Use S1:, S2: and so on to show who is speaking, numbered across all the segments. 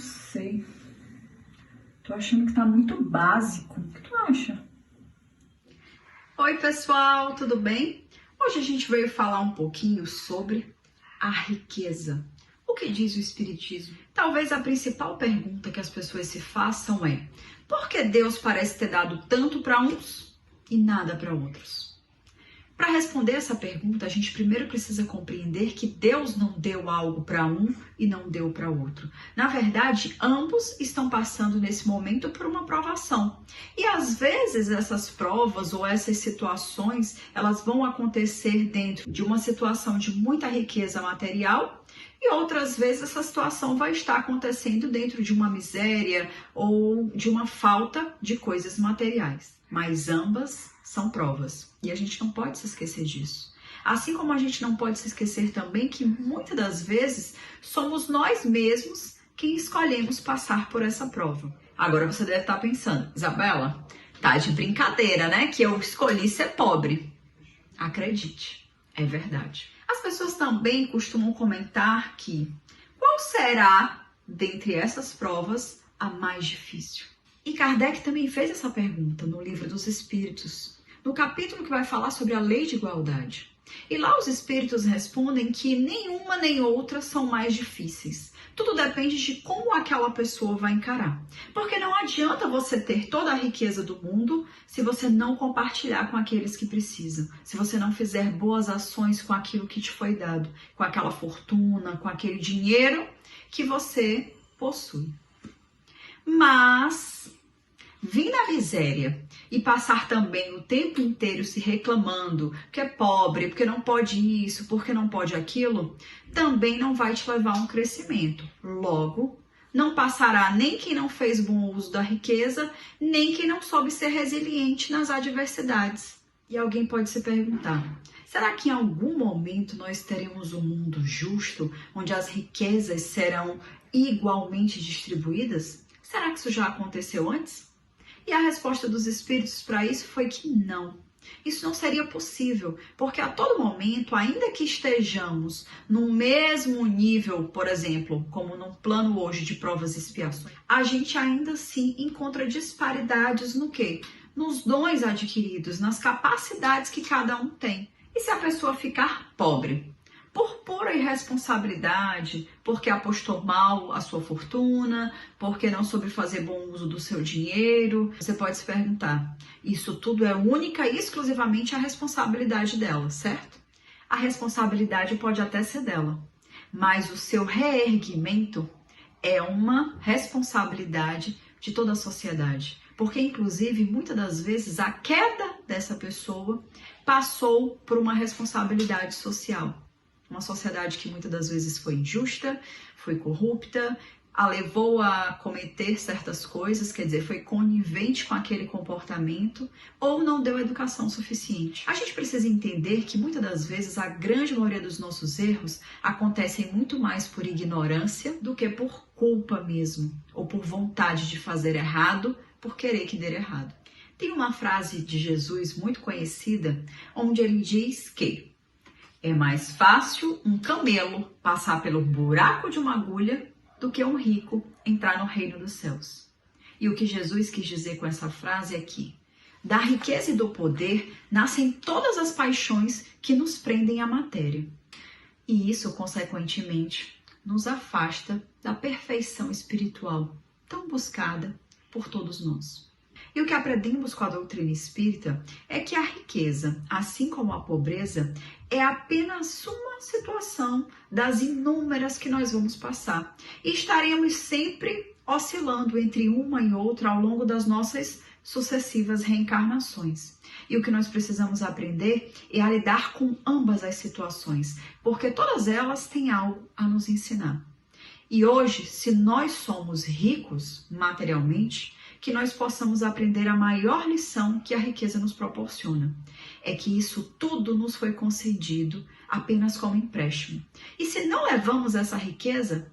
S1: sei. Tô achando que tá muito básico. O que tu acha?
S2: Oi, pessoal, tudo bem? Hoje a gente veio falar um pouquinho sobre a riqueza. O que diz o Espiritismo? Talvez a principal pergunta que as pessoas se façam é: por que Deus parece ter dado tanto para uns e nada para outros? Para responder essa pergunta, a gente primeiro precisa compreender que Deus não deu algo para um e não deu para outro. Na verdade, ambos estão passando nesse momento por uma provação. E às vezes essas provas ou essas situações, elas vão acontecer dentro de uma situação de muita riqueza material, e outras vezes essa situação vai estar acontecendo dentro de uma miséria ou de uma falta de coisas materiais. Mas ambas são provas e a gente não pode se esquecer disso. Assim como a gente não pode se esquecer também que muitas das vezes somos nós mesmos quem escolhemos passar por essa prova. Agora você deve estar pensando: Isabela, tá de brincadeira, né? Que eu escolhi ser pobre. Acredite, é verdade. As pessoas também costumam comentar que qual será, dentre essas provas, a mais difícil? E Kardec também fez essa pergunta no Livro dos Espíritos, no capítulo que vai falar sobre a lei de igualdade. E lá os espíritos respondem que nenhuma nem outra são mais difíceis. Tudo depende de como aquela pessoa vai encarar. Porque não adianta você ter toda a riqueza do mundo se você não compartilhar com aqueles que precisam. Se você não fizer boas ações com aquilo que te foi dado, com aquela fortuna, com aquele dinheiro que você possui. Mas vir na miséria e passar também o tempo inteiro se reclamando que é pobre, porque não pode isso, porque não pode aquilo, também não vai te levar a um crescimento. Logo, não passará nem quem não fez bom uso da riqueza, nem quem não soube ser resiliente nas adversidades. E alguém pode se perguntar: será que em algum momento nós teremos um mundo justo, onde as riquezas serão igualmente distribuídas? Será que isso já aconteceu antes? E a resposta dos espíritos para isso foi que não. Isso não seria possível, porque a todo momento, ainda que estejamos no mesmo nível, por exemplo, como num plano hoje de provas e expiações, a gente ainda assim encontra disparidades no quê? Nos dons adquiridos, nas capacidades que cada um tem. E se a pessoa ficar pobre? Por pura irresponsabilidade, porque apostou mal a sua fortuna, porque não soube fazer bom uso do seu dinheiro. Você pode se perguntar: isso tudo é única e exclusivamente a responsabilidade dela, certo? A responsabilidade pode até ser dela, mas o seu reerguimento é uma responsabilidade de toda a sociedade. Porque, inclusive, muitas das vezes, a queda dessa pessoa passou por uma responsabilidade social. Uma sociedade que muitas das vezes foi injusta, foi corrupta, a levou a cometer certas coisas, quer dizer, foi conivente com aquele comportamento ou não deu educação suficiente. A gente precisa entender que muitas das vezes a grande maioria dos nossos erros acontecem muito mais por ignorância do que por culpa mesmo, ou por vontade de fazer errado, por querer que dê errado. Tem uma frase de Jesus muito conhecida, onde ele diz que é mais fácil um camelo passar pelo buraco de uma agulha do que um rico entrar no reino dos céus. E o que Jesus quis dizer com essa frase é que da riqueza e do poder nascem todas as paixões que nos prendem à matéria. E isso, consequentemente, nos afasta da perfeição espiritual tão buscada por todos nós. E o que aprendemos com a doutrina espírita é que a riqueza, assim como a pobreza, é apenas uma situação das inúmeras que nós vamos passar. E estaremos sempre oscilando entre uma e outra ao longo das nossas sucessivas reencarnações. E o que nós precisamos aprender é a lidar com ambas as situações, porque todas elas têm algo a nos ensinar. E hoje, se nós somos ricos materialmente, que nós possamos aprender a maior lição que a riqueza nos proporciona. É que isso tudo nos foi concedido apenas como empréstimo. E se não levamos essa riqueza,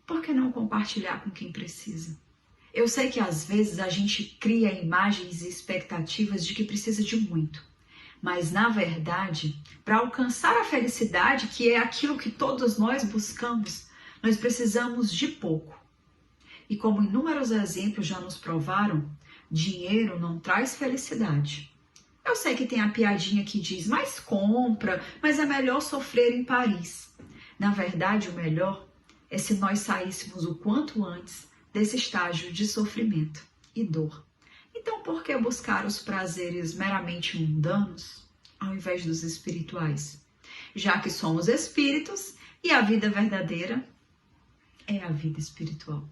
S2: por que não compartilhar com quem precisa? Eu sei que às vezes a gente cria imagens e expectativas de que precisa de muito. Mas, na verdade, para alcançar a felicidade, que é aquilo que todos nós buscamos, nós precisamos de pouco. E como inúmeros exemplos já nos provaram, dinheiro não traz felicidade. Eu sei que tem a piadinha que diz, mas compra, mas é melhor sofrer em Paris. Na verdade, o melhor é se nós saíssemos o quanto antes desse estágio de sofrimento e dor. Então, por que buscar os prazeres meramente mundanos, ao invés dos espirituais? Já que somos espíritos e a vida verdadeira é a vida espiritual.